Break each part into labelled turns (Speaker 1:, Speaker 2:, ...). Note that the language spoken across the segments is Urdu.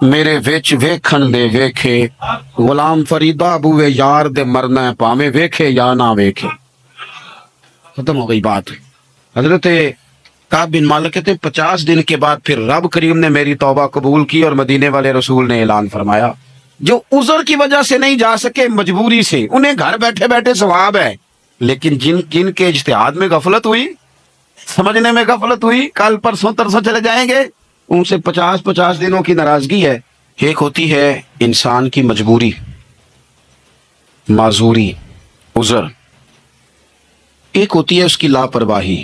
Speaker 1: میرے وچ ویکھن دے ویکھے غلام فریدا بوے یار دے مرنا پاویں ویکھے یا نہ ویکھے. ختم ہو گئی بات. حضرت کعب بن مالک کہتے ہیں 50 دن کے بعد پھر رب کریم نے میری توبہ قبول کی اور مدینے والے رسول نے اعلان فرمایا جو عذر کی وجہ سے نہیں جا سکے مجبوری سے انہیں گھر بیٹھے بیٹھے ثواب ہے، لیکن جن کے اجتہاد میں غفلت ہوئی، سمجھنے میں غفلت ہوئی، کل پرسوں ترسوں چلے جائیں گے، ان سے 50 دنوں کی ناراضگی ہے. ایک ہوتی ہے انسان کی مجبوری، معذوری، عذر، ایک ہوتی ہے اس کی لاپرواہی.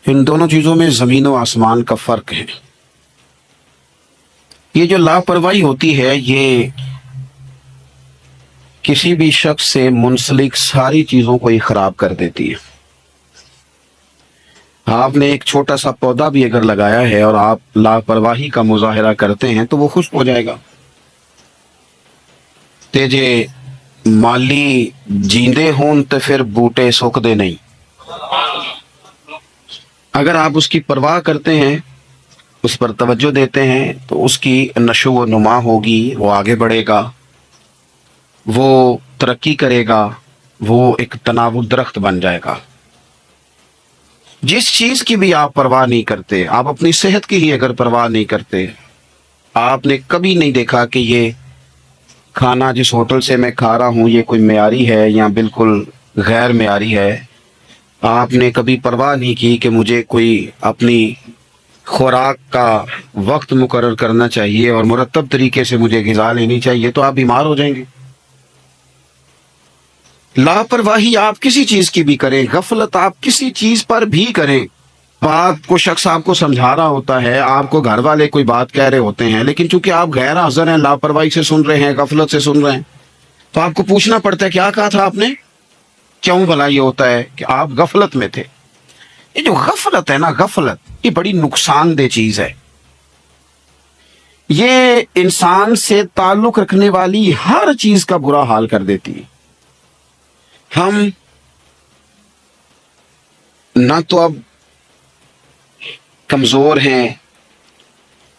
Speaker 1: ان دونوں چیزوں میں زمین و آسمان کا فرق ہے. یہ جو لاپرواہی ہوتی ہے یہ کسی بھی شخص سے منسلک ساری چیزوں کو ہی خراب کر دیتی ہے. آپ نے ایک چھوٹا سا پودا بھی اگر لگایا ہے اور آپ لاپرواہی کا مظاہرہ کرتے ہیں تو وہ خشک ہو جائے گا. تے جے مالی جیندے ہون تو پھر بوٹے سوکھدے نہیں. اگر آپ اس کی پرواہ کرتے ہیں، اس پر توجہ دیتے ہیں تو اس کی نشو و نما ہوگی، وہ آگے بڑھے گا، وہ ترقی کرے گا، وہ ایک تناور درخت بن جائے گا. جس چیز کی بھی آپ پرواہ نہیں کرتے، آپ اپنی صحت کی ہی اگر پرواہ نہیں کرتے، آپ نے کبھی نہیں دیکھا کہ یہ کھانا جس ہوٹل سے میں کھا رہا ہوں یہ کوئی معیاری ہے یا بالکل غیر معیاری ہے، آپ نے کبھی پرواہ نہیں کی کہ مجھے کوئی اپنی خوراک کا وقت مقرر کرنا چاہیے اور مرتب طریقے سے مجھے غذا لینی چاہیے، تو آپ بیمار ہو جائیں گے. لاپرواہی آپ کسی چیز کی بھی کریں، غفلت آپ کسی چیز پر بھی کریں. آپ کو شخص آپ کو سمجھا رہا ہوتا ہے، آپ کو گھر والے کوئی بات کہہ رہے ہوتے ہیں، لیکن چونکہ آپ غیر حاضر ہیں، لاپرواہی سے سن رہے ہیں، غفلت سے سن رہے ہیں، تو آپ کو پوچھنا پڑتا ہے کیا کہا تھا آپ نے. کیوں بھلا یہ ہوتا ہے کہ آپ غفلت میں تھے. یہ جو غفلت ہے نا، غفلت یہ بڑی نقصان دہ چیز ہے. یہ انسان سے تعلق رکھنے والی ہر چیز کا برا حال کر دیتی ہے. ہم نہ تو اب کمزور ہیں،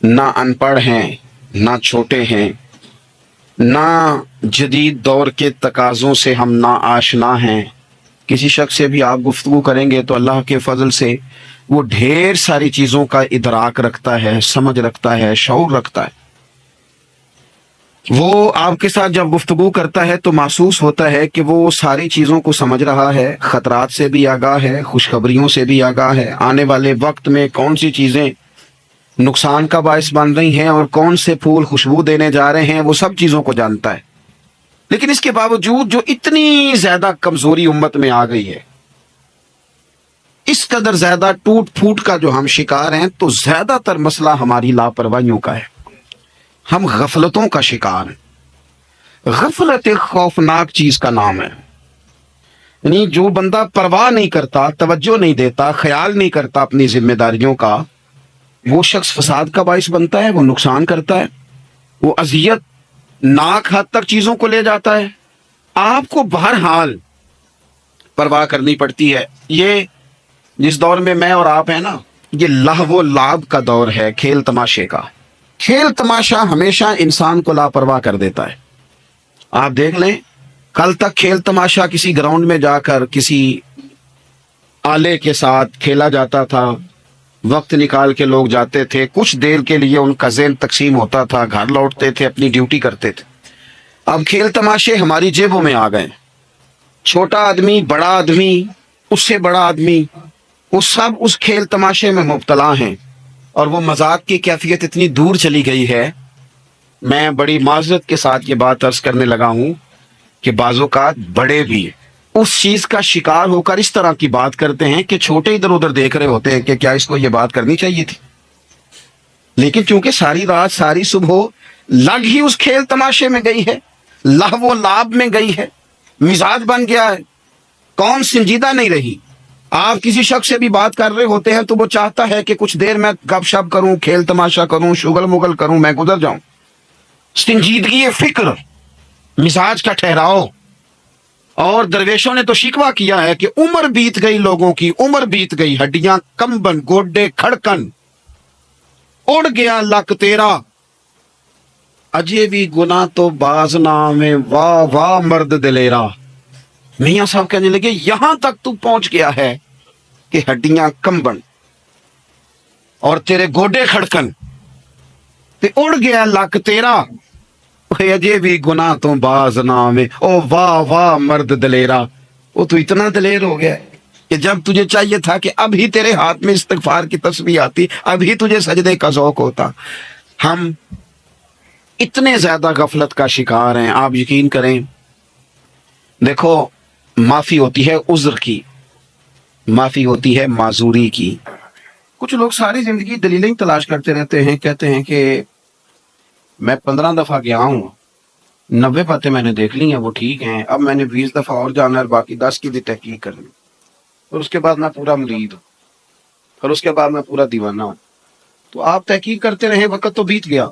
Speaker 1: نہ ان پڑھ ہیں، نہ چھوٹے ہیں، نہ جدید دور کے تقاضوں سے ہم نا آشنا ہیں. کسی شخص سے بھی آپ گفتگو کریں گے تو اللہ کے فضل سے وہ ڈھیر ساری چیزوں کا ادراک رکھتا ہے، سمجھ رکھتا ہے، شعور رکھتا ہے. وہ آپ کے ساتھ جب گفتگو کرتا ہے تو محسوس ہوتا ہے کہ وہ ساری چیزوں کو سمجھ رہا ہے، خطرات سے بھی آگاہ ہے، خوشخبریوں سے بھی آگاہ ہے، آنے والے وقت میں کون سی چیزیں نقصان کا باعث بن رہی ہیں اور کون سے پھول خوشبو دینے جا رہے ہیں، وہ سب چیزوں کو جانتا ہے. لیکن اس کے باوجود جو اتنی زیادہ کمزوری امت میں آ گئی ہے، اس قدر زیادہ ٹوٹ پھوٹ کا جو ہم شکار ہیں، تو زیادہ تر مسئلہ ہماری لاپرواہیوں کا ہے. ہم غفلتوں کا شکار ہیں. غفلت ایک خوفناک چیز کا نام ہے. یعنی جو بندہ پرواہ نہیں کرتا، توجہ نہیں دیتا، خیال نہیں کرتا اپنی ذمہ داریوں کا، وہ شخص فساد کا باعث بنتا ہے، وہ نقصان کرتا ہے، وہ اذیت ناک حد تک چیزوں کو لے جاتا ہے. آپ کو بہرحال پرواہ کرنی پڑتی ہے. یہ جس دور میں میں اور آپ ہیں نا، یہ لہو و لعب کا دور ہے، کھیل تماشے کا. کھیل تماشا ہمیشہ انسان کو لاپرواہ کر دیتا ہے. آپ دیکھ لیں، کل تک کھیل تماشا کسی گراؤنڈ میں جا کر کسی آلے کے ساتھ کھیلا جاتا تھا، وقت نکال کے لوگ جاتے تھے، کچھ دیر کے لیے ان کا ذہن تقسیم ہوتا تھا، گھر لوٹتے تھے، اپنی ڈیوٹی کرتے تھے. اب کھیل تماشے ہماری جیبوں میں آ گئے. چھوٹا آدمی، بڑا آدمی، اس سے بڑا آدمی، وہ سب اس کھیل تماشے میں مبتلا ہیں، اور وہ مذاق کی کیفیت اتنی دور چلی گئی ہے. میں بڑی معذرت کے ساتھ یہ بات عرض کرنے لگا ہوں کہ بعض اوقات بڑے بھی اس چیز کا شکار ہو کر اس طرح کی بات کرتے ہیں کہ چھوٹے ادھر ادھر دیکھ رہے ہوتے ہیں کہ کیا اس کو یہ بات کرنی چاہیے تھی. لیکن چونکہ ساری رات ساری صبح لگ ہی اس کھیل تماشے میں گئی ہے، لہو و لعب میں گئی ہے، مزاج بن گیا ہے، قوم سنجیدہ نہیں رہی. آپ کسی شخص سے بھی بات کر رہے ہوتے ہیں تو وہ چاہتا ہے کہ کچھ دیر میں گپ شپ کروں، کھیل تماشا کروں، شغل مغل کروں، میں گزر جاؤں. سنجیدگی فکر، مزاج کا ٹھہراؤ. اور درویشوں نے تو شکوہ کیا ہے کہ عمر بیت گئی، لوگوں کی عمر بیت گئی، ہڈیاں کمبن، گوڈے کھڑکن، اڑ گیا لک تیرا اجے بھی گناہ تو باز نام ہے، واہ واہ مرد دلیرا۔ میاں صاحب کہنے لگے یہاں تک تو پہنچ گیا ہے کہ ہڈیاں کمبن اور تیرے گوڈے کھڑکن، تے اڑ گیا لک تیرا اجے بھی گناہ تو باز نام ہے، او واہ واہ مرد دلیرا۔ وہ تو اتنا دلیر ہو گیا کہ جب تجھے چاہیے تھا کہ اب ہی تیرے ہاتھ میں استغفار کی تسبیح آتی، اب ہی تجھے سجدے کا ذوق ہوتا۔ ہم اتنے زیادہ غفلت کا شکار ہیں، آپ یقین کریں۔ دیکھو، معافی ہوتی ہے عذر کی، معافی ہوتی ہے معذوری کی۔ کچھ لوگ ساری زندگی دلیلیں تلاش کرتے رہتے ہیں، کہتے ہیں کہ میں 15 دفعہ گیا ہوں، 90 باتیں میں نے دیکھ لی ہیں، وہ ٹھیک ہیں، اب میں نے 20 دفعہ اور جانا ہے اور باقی 10 کی بھی تحقیق کرنی، اور اس کے بعد میں پورا مرید ہوں، اور اس کے بعد میں پورا دیوانہ ہوں۔ تو آپ تحقیق کرتے رہے، وقت تو بیت گیا،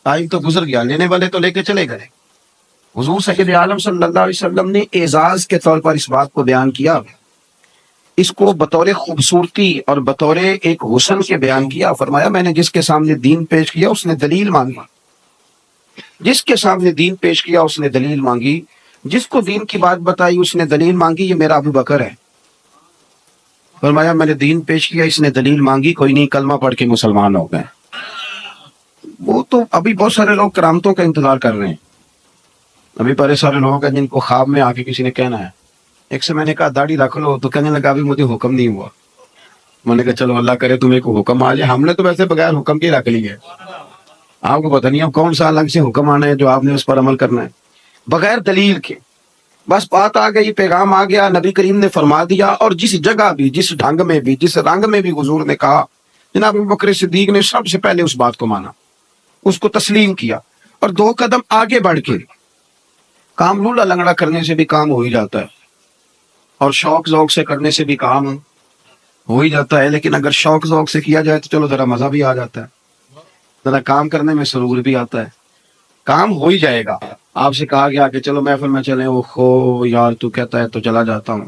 Speaker 1: ٹائم تو گزر گیا، لینے والے تو لے کے چلے گئے۔ حضور سید عالم صلی اللہ علیہ وسلم نے اعزاز کے طور پر اس بات کو بیان کیا، اس کو بطور خوبصورتی اور بطور ایک حسن کے بیان کیا۔ فرمایا میں نے جس کے سامنے دین پیش کیا اس نے دلیل مانگی، جس کے سامنے دین پیش کیا اس نے دلیل مانگی، جس کو دین کی بات بتائی اس نے دلیل مانگی، یہ میرا ابو بکر ہے۔ فرمایا میں نے دین پیش کیا، اس نے دلیل مانگی، کوئی نہیں، کلمہ پڑھ کے مسلمان ہو گئے۔ وہ تو ابھی بہت سارے لوگ کرامتوں کا انتظار کر رہے ہیں، ابھی بڑے سارے لوگ ہیں جن کو خواب میں آ کے کسی نے کہنا ہے۔ ایک سے میں نے کہا داڑھی رکھ لو، تو کہنے لگا ابھی مجھے حکم نہیں ہوا۔ میں نے کہا چلو اللہ کرے تمہیں کو حکم آ جائے، ہم نے تو ویسے بغیر حکم کے رکھ لی ہے، آپ کو پتہ نہیں اب کون سا الگ سے حکم آنا ہے جو آپ نے اس پر عمل کرنا ہے بغیر دلیل کے۔ بس بات آ گئی، پیغام آ گیا، نبی کریم نے فرما دیا، اور جس جگہ بھی، جس ڈھنگ میں بھی، جس رنگ میں بھی حضور نے کہا، جناب ابو بکر صدیق نے سب سے پہلے اس بات کو مانا، اس کو تسلیم کیا، اور 2 قدم آگے بڑھ کے کام لولا لنگڑا کرنے سے بھی کام ہو ہی جاتا ہے، اور شوق ذوق سے کرنے سے بھی کام ہو ہی جاتا ہے، لیکن اگر شوق ذوق سے کیا جائے تو چلو ذرا مزہ بھی آ جاتا ہے، ذرا کام کرنے میں سرور بھی آتا ہے، کام ہو ہی جائے گا۔ آپ سے کہا گیا کہ چلو محفل میں چلیں، وہ خو یار تو کہتا ہے تو چلا جاتا ہوں،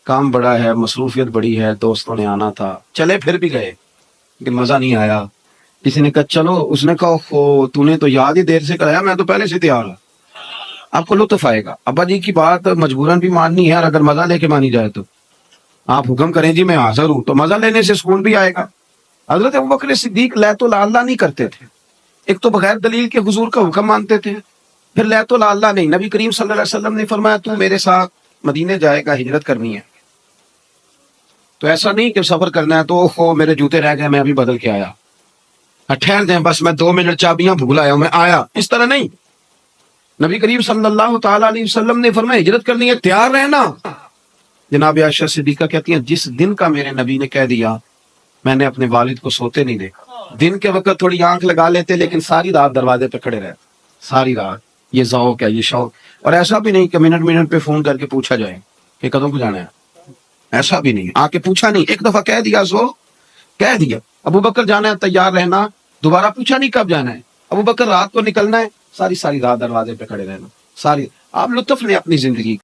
Speaker 1: کام بڑا ہے، مصروفیت بڑی ہے، دوستوں نے آنا تھا، چلے پھر بھی گئے لیکن مزہ نہیں آیا۔ کسی نے کہا چلو، اس نے کہا خو تو نے تو یاد ہی دیر سے کرایا، میں تو پہلے سے تیار ہوں۔ آپ کو لطف آئے گا، ابا جی کی بات مجبوراً بھی ماننی ہے، اور اگر مزہ لے کے مانی جائے تو آپ حکم کریں جی میں حاضر ہوں، تو مزہ لینے سے سکون بھی آئے گا۔ حضرت ابوبکر صدیق لیت اللہ نہیں کرتے تھے، ایک تو بغیر دلیل کے حضور کا حکم مانتے تھے، پھر لیت اللہ نہیں۔ نبی کریم صلی اللہ علیہ وسلم نے فرمایا تو میرے ساتھ مدینے جائے گا، ہجرت کرنی ہے، تو ایسا نہیں کہ سفر کرنا ہے تو خو میرے جوتے رہ گئے میں ابھی بدل کے آیا، ٹھہر جائیں بس میں 2 منٹ چابیاں بھول آیا ہوں میں آیا، اس طرح نہیں۔ نبی کریم صلی اللہ تعالی علیہ وسلم نے فرمایا ہجرت کرنی ہے، تیار رہنا۔ جناب عائشہ صدیقہ کہتی ہیں جس دن کا میرے نبی نے کہہ دیا، میں نے اپنے والد کو سوتے نہیں دیکھا۔ دن کے وقت تھوڑی آنکھ لگا لیتے لیکن ساری رات دروازے پہ کھڑے رہتے، ساری رات۔ یہ ذوق ہے، یہ شوق، اور ایسا بھی نہیں کہ منٹ منٹ پہ فون کر کے پوچھا جائے کہ کدوں کو جانا ہے، ایسا بھی نہیں، آ کے پوچھا نہیں، ایک دفعہ کہہ دیا سو کہہ دیا۔ ابو بکر جانا ہے تیار رہنا، دوبارہ پوچھا نہیں کب جانا ہے۔ ابو بکر رات کو نکلنا ہے، ساری رات دروازے پہ کھڑے رہنا، ساری۔ آپ لطف لیں اپنی زندگی کا۔